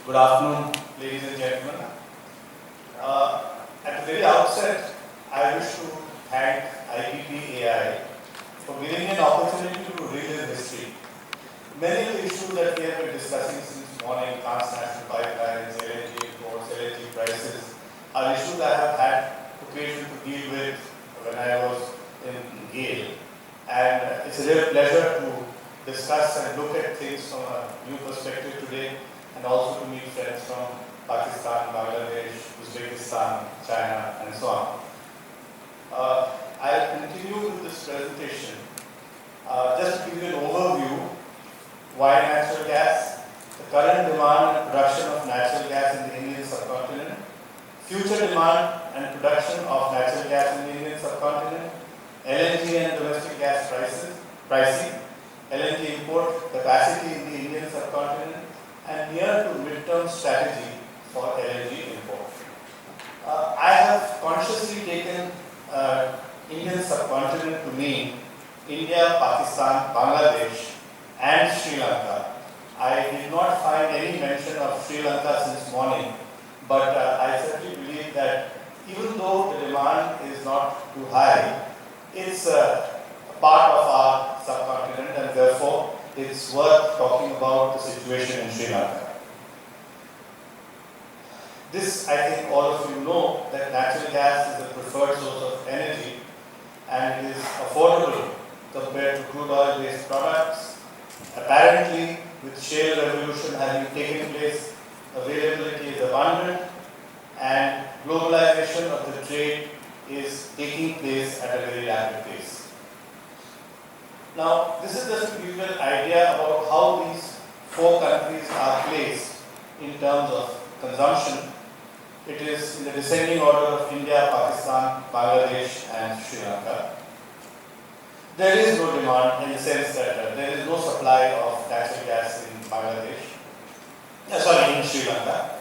Good afternoon, ladies and gentlemen. At the very outset, I wish to thank IPPAI for giving me an opportunity to relive history. Many of the issues that we have been discussing since morning, transnational pipelines, LNG imports, LNG prices, are issues I have had occasion to deal with when I was in GAIL. And it's a real pleasure to discuss and look at things from a new perspective today, and also to meet friends from Pakistan, Bangladesh, Uzbekistan, China, and so on. I'll continue with this presentation just to give you an overview why natural gas, the current demand and production of natural gas in the Indian subcontinent, future demand and production of natural gas in the Indian subcontinent, LNG and domestic gas pricing, LNG import capacity in the Indian subcontinent, and near to midterm strategy for LNG import. I have consciously taken Indian subcontinent to mean India, Pakistan, Bangladesh, and Sri Lanka. I did not find any mention of Sri Lanka since morning, but I certainly believe that even though the demand is not too high, it's a part of our subcontinent, and therefore it's worth talking about the situation in Sri Lanka. This, I think all of you know, that natural gas is the preferred source of energy and it is affordable compared to crude oil based products. Apparently, with shale revolution having taken place, availability is abundant and globalization of the trade is taking place at a very rapid pace. Now, this is just to give you an idea about how these four countries are placed in terms of consumption. It is in the descending order of India, Pakistan, Bangladesh, and Sri Lanka. There is no demand in the sense that there is no supply of natural gas in Bangladesh. In Sri Lanka.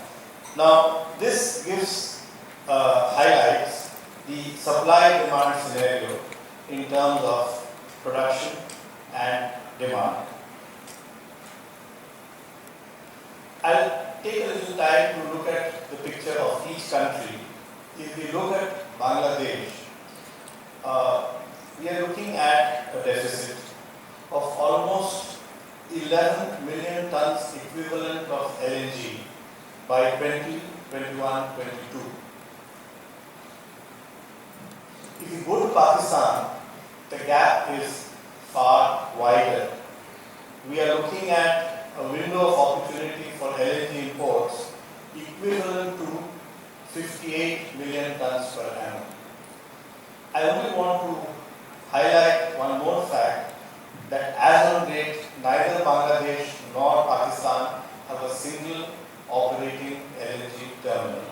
Now, this gives highlights the supply-demand scenario in terms of production and demand. I'll take a little time to look at the picture of each country. If we look at Bangladesh, we are looking at a deficit of almost 11 million tons equivalent of LNG by 2021-22. If you go to Pakistan, the gap is far wider. We are looking at a window of opportunity for LNG imports equivalent to 58 million tons per annum. I only want to highlight one more fact, that as on date, neither Bangladesh nor Pakistan have a single operating LNG terminal.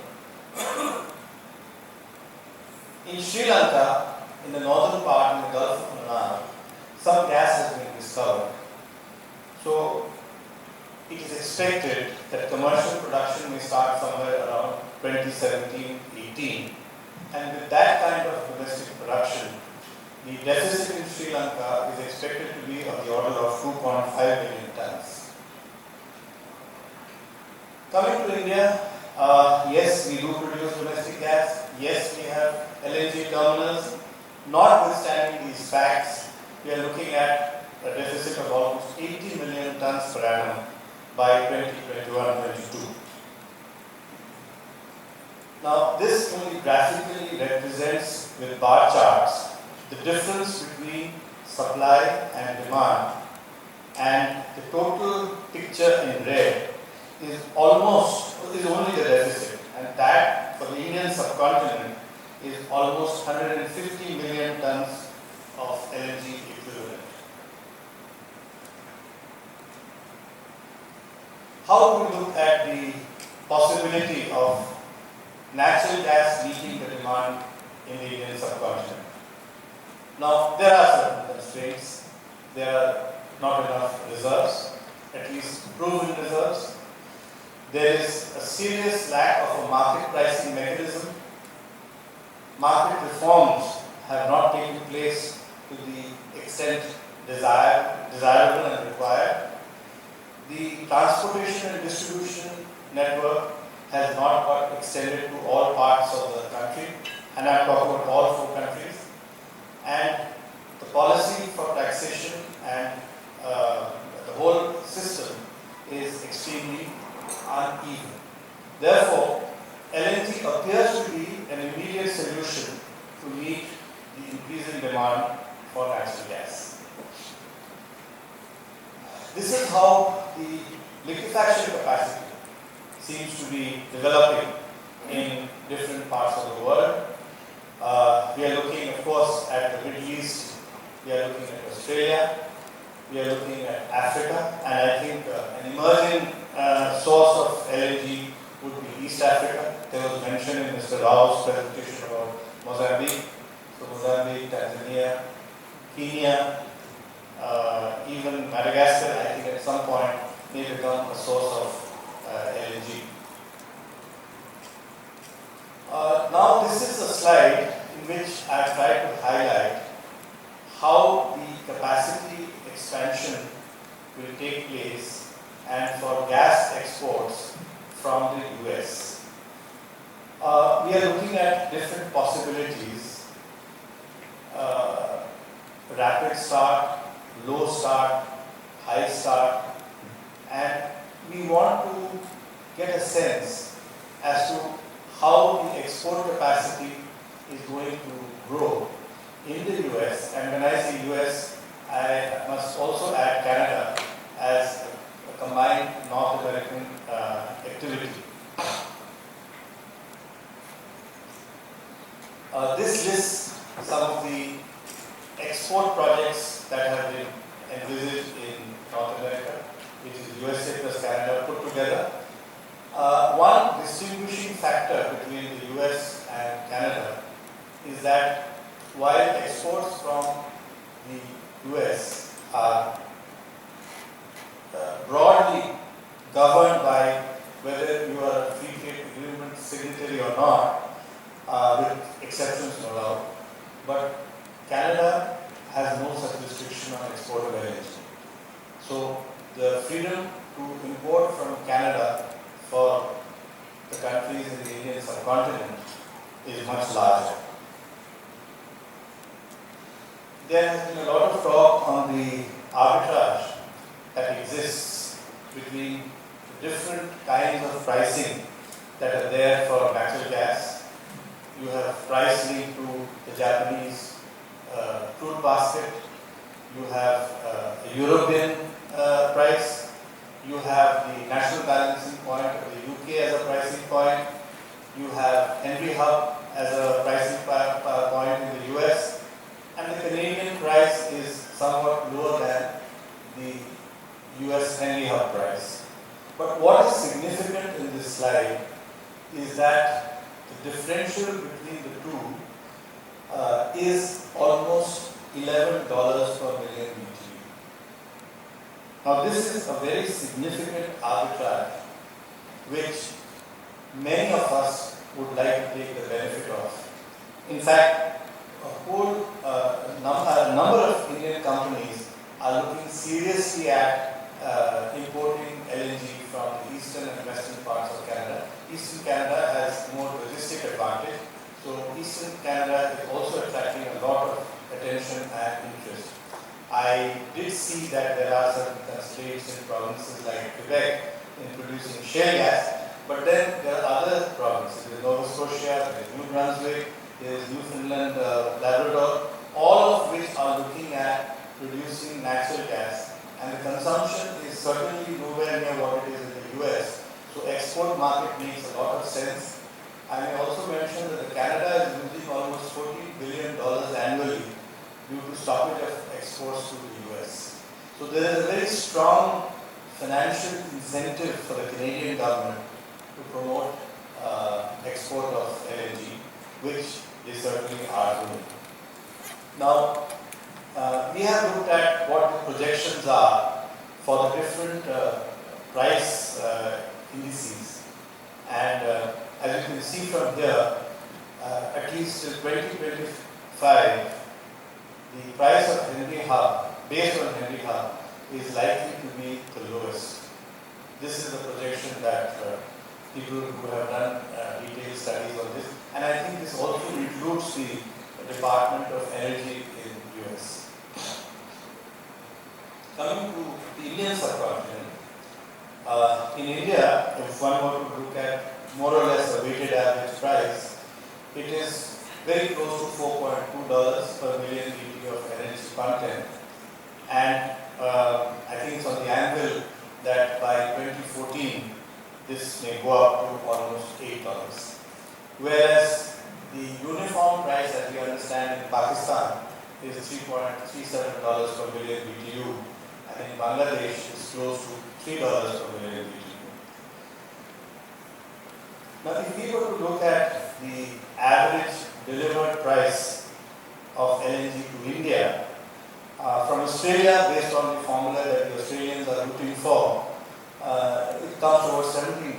In Sri Lanka, in the northern part, in the Gulf of Mannar, some gas has been discovered. So, it is expected that commercial production may start somewhere around 2017-18, and with that kind of domestic production, the deficit in Sri Lanka is expected to be of the order of 2.5 million tons. Coming to India, yes, we do produce domestic gas. Yes, we have LNG terminals. Notwithstanding these facts, we are looking at a deficit of almost 80 million tons per annum by 2021-22. Now, this only graphically represents with bar charts the difference between supply and demand, and the total picture in red is only the deficit, and that for the Indian subcontinent is almost 150 million tons of LNG equivalent. How do we look at the possibility of natural gas meeting the demand in the Indian subcontinent? Now, there are certain constraints. There are not enough reserves, at least proven reserves. There is a serious lack of a market pricing mechanism. Market reforms have not taken place to the extent desirable and required. The transportation and distribution network has not got extended to all parts of the country, and I'm talking about all 4 countries. And the policy for taxation and the whole system is extremely uneven. Therefore, LNG appears to be an immediate solution to meet the increasing demand for natural gas. This is how the liquefaction capacity seems to be developing in different parts of the world. We are looking, of course, at the Middle East, we are looking at Australia, we are looking at Africa, and I think an emerging source of LNG would be East Africa. There was mention in Mr. Rao's presentation about Mozambique. So Mozambique, Tanzania, Kenya, even Madagascar, I think at some point may become a source of LNG. Now this is a slide in which I try to highlight how the capacity expansion will take place and for gas exports from the US. We are looking at different possibilities, rapid start, low start, high start, and we want to get a sense as to how the export capacity is going to grow in the US. And when I say US, I must also add Canada as a combined North American activity. This lists some of the export projects that have been envisaged in North America, which is USA plus Canada put together. One distinguishing factor between the US and Canada is that while exports from the US are broadly governed by whether you are a free trade agreement signatory or not, with exceptions no doubt, but Canada has no such restriction on export of LNG. So the freedom to import from Canada for the countries in the Indian subcontinent is much larger. There has been a lot of talk on the arbitrage that exists between the different kinds of pricing that are there for natural gas. You have price linked to the Japanese crude basket, you have a European price, you have the national balancing point of the UK as a pricing point, you have Henry Hub as a pricing point in the US, and the Canadian price is somewhat lower than the US Henry Hub price. But what is significant in this slide is that the differential between the two is almost $11 per million BTU. Now this is a very significant arbitrage which many of us would like to take the benefit of. In fact, a whole number of Indian companies are looking seriously at importing LNG from the eastern and western parts of Canada. Eastern Canada has more logistic advantage, so Eastern Canada is also attracting a lot of attention and interest. I did see that there are certain constraints in provinces like Quebec in producing shale gas, but then there are other provinces, there is Nova Scotia, there is New Brunswick, there is Newfoundland, Labrador, all of which are looking at producing natural gas, and the consumption is certainly nowhere near what it is in the US. So export market makes a lot of sense. I may also mention that Canada is losing almost $14 billion annually due to stoppage of exports to the US. So there is a very strong financial incentive for the Canadian government to promote export of LNG, which they certainly are doing. Now, we have looked at what the projections are for the different price indices, and as you can see from here, at least till 2025, the price of Henry Hub, based on Henry Hub, is likely to be the lowest. This is the projection that people who have done detailed studies on this, and I think this also includes the Department of Energy in US. Coming to the Indian subcontinent, in India, if one were to look at more or less a weighted average price, it is very close to $4.2 per million BTU of energy content, and I think it's on the anvil that by 2014 this may go up to almost $8. Whereas the uniform price that we understand in Pakistan is $3.37 per million BTU, and in Bangladesh is close to $3 per million BTU. Now, if we were to look at the average delivered price of LNG to India, from Australia, based on the formula that the Australians are looking for, it comes over $17.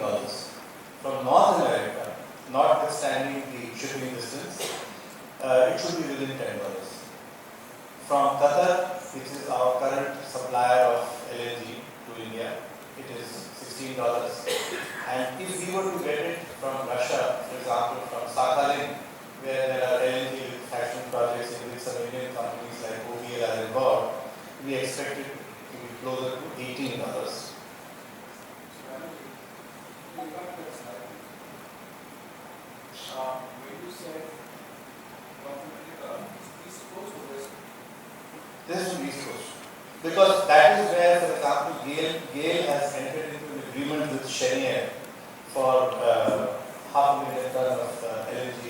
From North America, notwithstanding the shipping distance, it should be within $10. From Qatar, which is our current supplier of LNG to India, it is $16. And if we were to get it from Russia, for example, from Sakhalin, where there are LNG liquefaction projects in which some Indian companies like OVL are involved, we expect it to be closer to $18. When you said East Coast or West Coast? This is from East Coast. Because that is where, for example, GAIL has entered into an agreement with Cheniere for 500,000 tons of LNG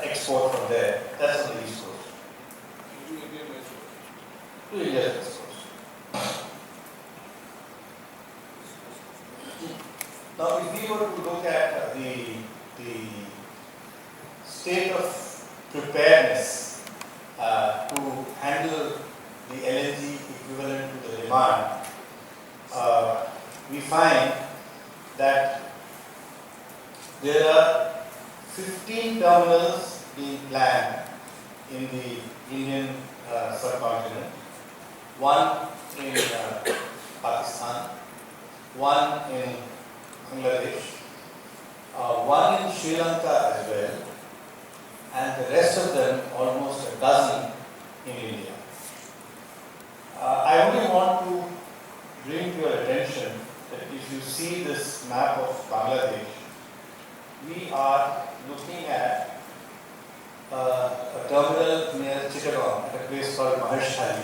export from there. That's on the East Coast. To Indian West Coast? To India's West Coast. Now, if we were to look at the state of preparedness to handle the LNG equivalent to the demand, we find that there are 15 terminals being planned in the Indian subcontinent, one in Pakistan, one in Bangladesh, one in Sri Lanka as well, and the rest of them, almost a dozen, in India. I only want to bring to your attention that if you see this map of Bangladesh, we are looking at a terminal near Chittagong at a place called Banerjee,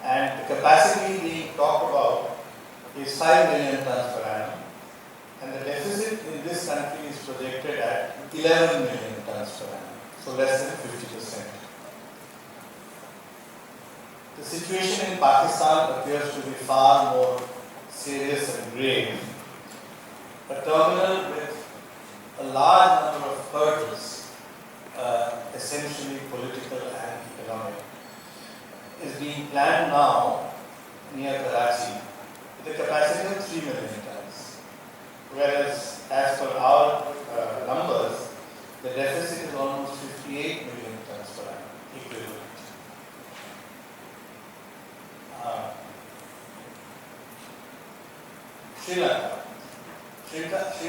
and the capacity being talked about is 5 million tons per annum, and the deficit in this country is projected at 11 million tons per annum, so less than 50%. The situation in Pakistan appears to be far more serious and grave. A terminal with a large number of hurdles, essentially political and economic, is being planned now near Karachi with a capacity of 3 million tons. Whereas, as per our numbers, the deficit is almost 58 million tons per annum equivalent. Sri Lanka. Sri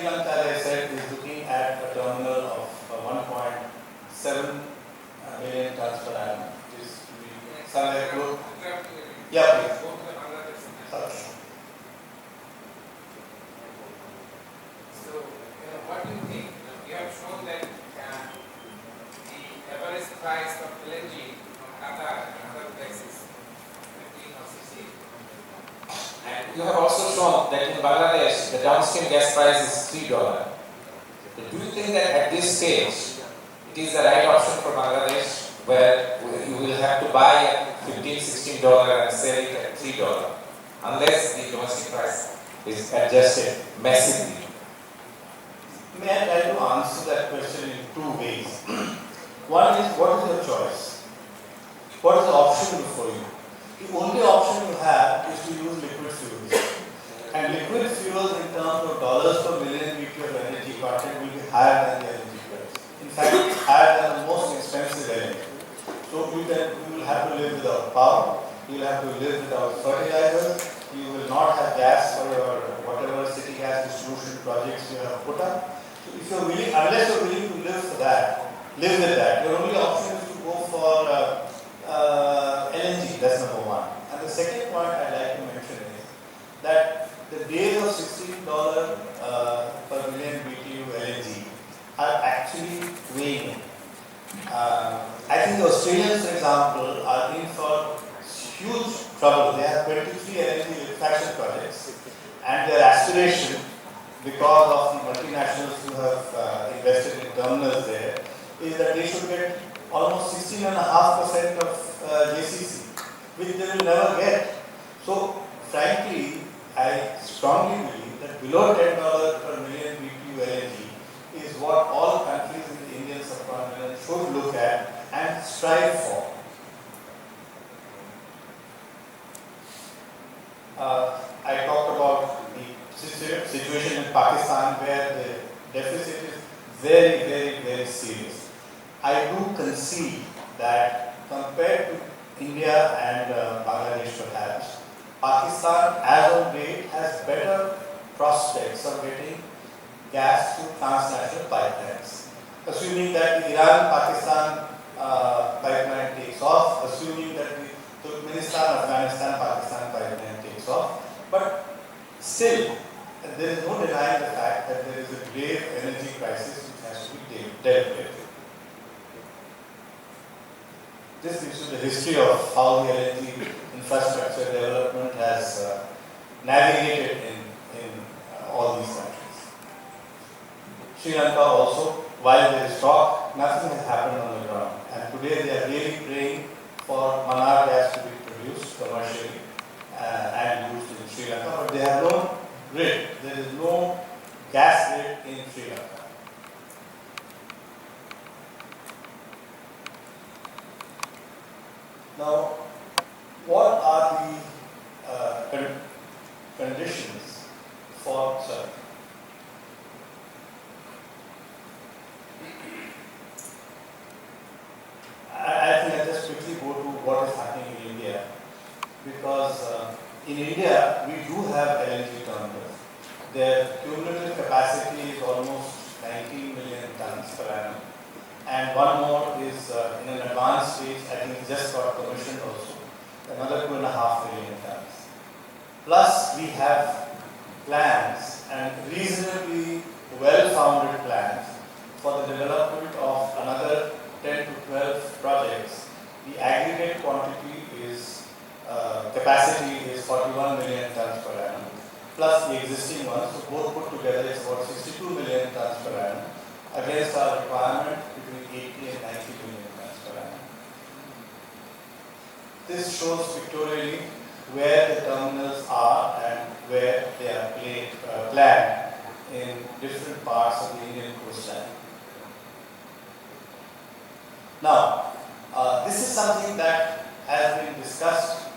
Lanka, as I said, is looking at a terminal of 1.7 million tons per annum. It is to be somewhere close. Yeah, please. Sorry. So, what do you think? You have shown that the average price of LNG from Qatar and other places, 15 or 16. And you have also shown that in Bangladesh, the downstream gas price is $3. So do you think that at this stage, it is the right option for Bangladesh, where you will have to buy at $15, $16 and sell it at $3, unless the domestic price is adjusted massively? May I try to answer that question in two ways. One is, what is your choice? What is the option before you? The only option you have is to use liquid fuels. And liquid fuels in terms of dollars per million BTU of energy content will be higher than the LNG price. In fact, higher than the most expensive LNG. So you will have to live without power, you will have to live without fertilizers, you will will not have gas for your whatever city gas distribution projects you have put up. So if you're willing, unless you're willing to live for that, live with that, your only option is to go for LNG. That's number one. And the second point I'd like to mention is that the days of $16 per million BTU LNG are actually waning. I think the Australians, for example, are in for huge trouble. They have 23 LNG liquefaction projects, and their aspiration, because of the multinationals who have invested in terminals there, is that they should get almost 16.5% of JCC, which they will never get. So, frankly, I strongly believe that below $10 per million BTU LNG is what all countries in the Indian subcontinent should look at and strive for. I talked about the situation in Pakistan where the deficit is very, very, very serious. I do concede that compared to India and Bangladesh perhaps, Pakistan as on date has better prospects of getting gas through transnational pipelines. Assuming that the Iran-Pakistan pipeline takes off, assuming that the Turkmenistan-Afghanistan-Pakistan pipeline takes off, but still there is no denying the fact that there is a grave energy crisis which has to be dealt with. This gives you the history of how the LNG infrastructure development has navigated in all these countries. Sri Lanka also, while there is talk, nothing has happened on the ground. And today they are really praying for Manar gas to be produced commercially and used in Sri Lanka, but they have no grid. There is no gas grid in Sri Lanka. Now, what are the conditions for sorry. I think I'll just quickly go to what is happening in India, because in India we do have LNG terminals. Their cumulative capacity is almost 19 million tons per annum. And one more is in an advanced stage, I think it just got commissioned also, another 2.5 million tons. Plus, we have plans and reasonably well-founded plans for the development of another 10 to 12 projects. The aggregate quantity is, capacity is 41 million tons per annum, plus the existing ones, so both put together it's about 62 million tons per annum, against our requirement between 80 and 90 million tons per annum. This shows pictorially where the terminals are and where they are planned in different parts of the Indian coastline. Now, this is something that has been discussed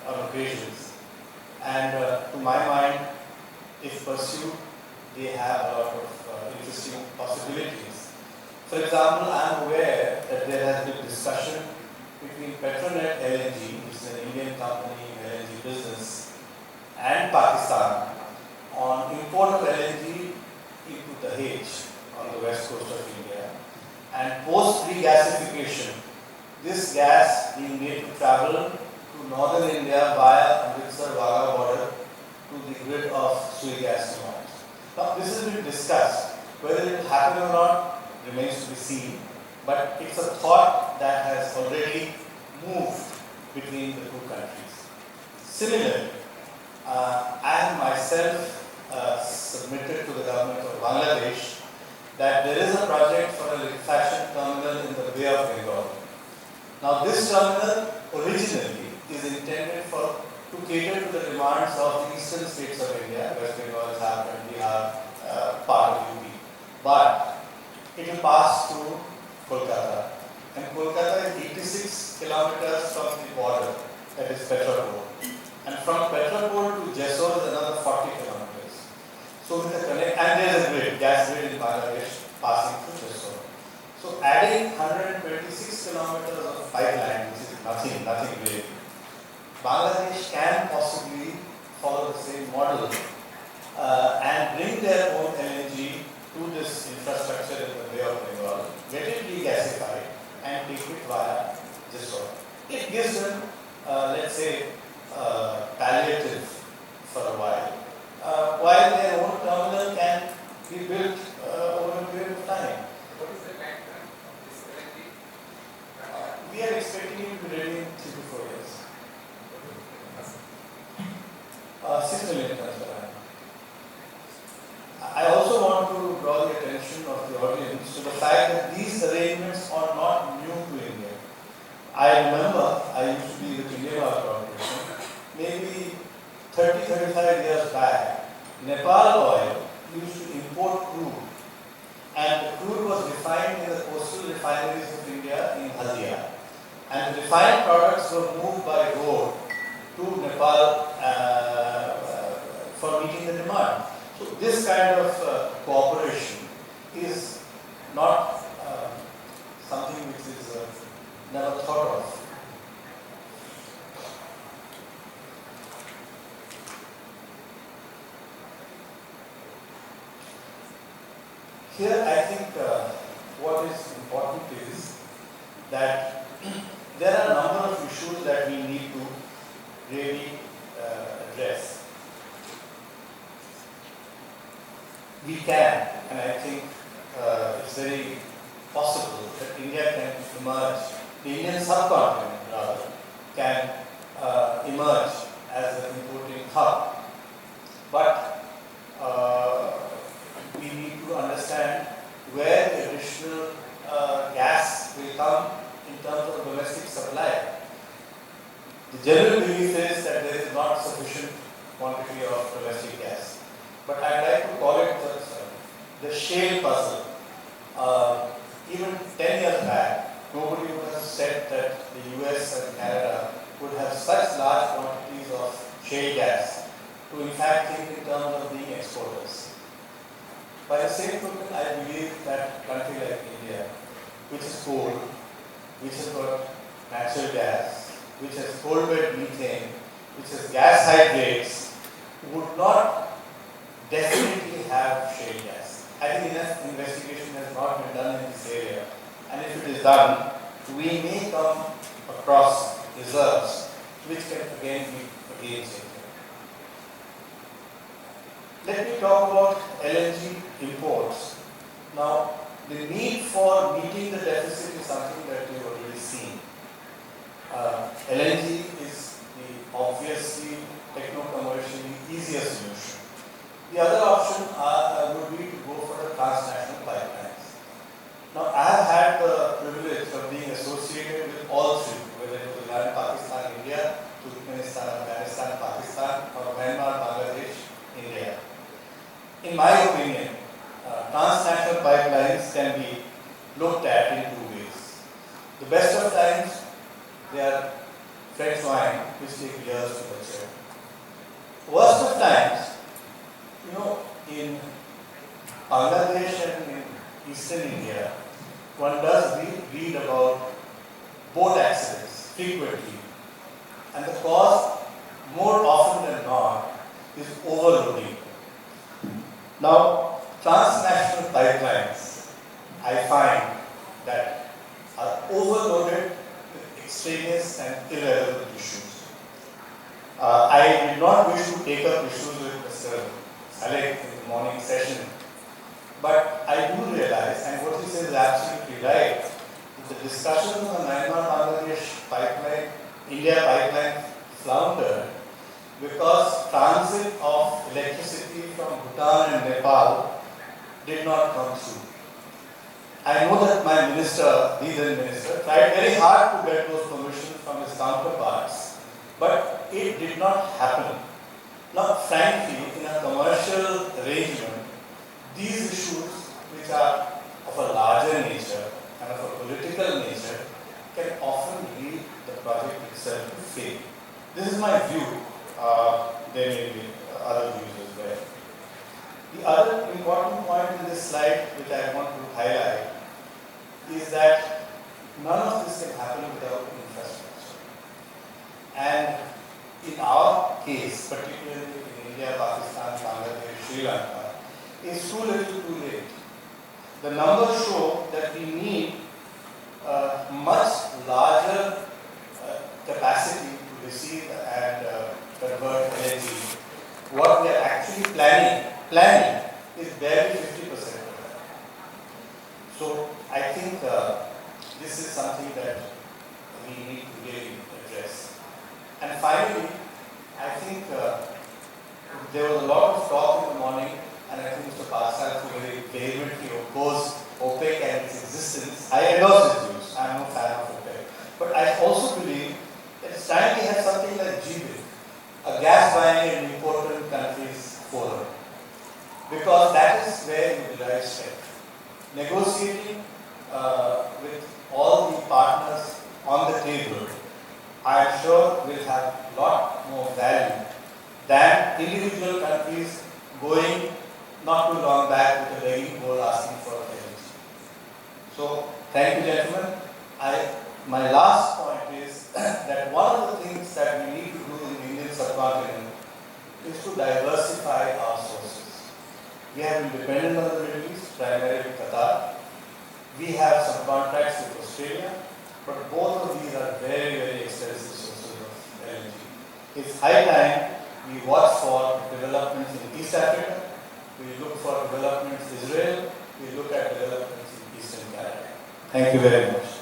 on occasions, and to my mind, if pursued, they have a lot of interesting possibilities. For example, I am aware that there has been discussion between Petronet LNG, which is an Indian company in LNG business, and Pakistan on import of LNG into Dahej on the west coast of India. And post regasification, this gas being made to travel to northern India via Amritsar-Wagah border to the grid of Sui gas demand. Now, this has been discussed. Whether it will happen or not remains to be seen, but it's a thought that has already moved between the two countries. Similarly, I have myself submitted to the government of Bangladesh that there is a project for a liquefaction terminal in the Bay of Bengal. Now, this terminal originally is intended to cater to the demands of the eastern states of India, West Bengal, Jharkhand, Bihar, part of UP. But it will pass through Kolkata. And Kolkata is 86 kilometers from the border, that is Petropol. And from Petropol to Jessore is another 40 kilometers. So with the connect, and there is a grid, gas grid in Bangladesh passing through Jessore. So adding 126 kilometers of pipeline, which is nothing really. Bangladesh can and bring their own LNG to this infrastructure in the Bay of Bengal, get it regasified and take it via this road. It gives them, let's say, palliative for a while their own terminal can be built over a period of time. What is the time frame of this LNG? We are expecting it to be ready in 3 to 4 years. 6 million tons per annum. I also want to draw the attention of the audience to the fact that these arrangements are not new to India. I remember I used to be with Indian Oil Corporation. Maybe 30-35 years back, Nepal Oil used to import crude, and the crude was refined in the coastal refineries of India in Haldia, and the refined products were moved by road to Nepal for meeting the demand. So this kind of cooperation is not something which is never thought of. Here I think what is important is that there are a number of issues that we need to really address. We can, and I think it's very possible that India can emerge, the Indian subcontinent rather, can emerge as an importing hub. But we need to understand where the additional gas will come in terms of domestic supply. The general belief is that there is not sufficient quantity of domestic gas. But I'd like to call it the shale puzzle. Even 10 years back, nobody would have said that the US and Canada would have such large quantities of shale gas to in fact think in terms of being exporters. By the same token, I believe that a country like India, which is cold, which has got natural gas, which has coal bed methane, which has gas hydrates, would not definitely have shale gas. I think enough investigation has not been done in this area, and if it is done, we may come across reserves which can again be a game changer. Let me talk about LNG imports. Now, the need for meeting the deficit is something that we've already seen. LNG is the obviously techno-commercially easier solution. The other option would be to go for the transnational pipelines. Now, I have had the privilege of being associated with all three, whether it was Iran, Pakistan, India, Turkmenistan, Afghanistan, Pakistan, or Myanmar, Bangladesh, India. In my opinion, transnational pipelines can be looked at in two ways. The best of times, they are French wine, which take years to mature. Worst of times, in Bangladesh and in eastern India, one does read about boat accidents frequently, and the cause, more often than not, is overloading. Now, transnational pipelines, I find that are overloaded with extraneous and irrelevant issues. I did not wish to take up issues with Mr. Salek in the morning session, but I do realize, and what he says is absolutely right, that the discussion on the Myanmar-Bangladesh pipeline, India pipeline floundered because transit of electricity from Bhutan and Nepal did not come through. I know that my minister, the then minister, tried very hard to get those permissions from his counterparts, but it did not happen. Now, frankly, in a commercial arrangement, these issues, which are of a larger nature and of a political nature, can often lead the project itself to fail. This is my view. There may be other views as well. The other important point in this slide, which I want to highlight, is that none of this can happen without infrastructure. And in our case, particularly in India, Pakistan, Bangladesh, Sri Lanka, is too little too late. The numbers show that we need a much larger capacity to receive and convert LNG. What we are actually planning is barely 50% of that. So I think this is something that we need to really address. And finally, I think there was a lot of talk in the morning, and I think Mr. Proshanto very vehemently opposed OPEC and its existence. I endorse his views. I am no fan of OPEC. But I also believe that it's time we have something like GAIL, a gas buying and important countries forum, because that is where you derive strength. Negotiating with all the partners on the table, I am sure will have a lot more value than individual countries going not too long back with a begging bowl asking for a LNG. So, thank you, gentlemen. My last point is that one of the things that we need to do in the Indian subcontinent is to diversify our sources. We have been dependent on the Middle East, primarily Qatar. We have some contracts with Australia, but both of these are very, very expensive sources of LNG. It's high time we watch for developments in East Africa, we look for developments in Israel, we look at developments in Eastern Canada. Thank you very much.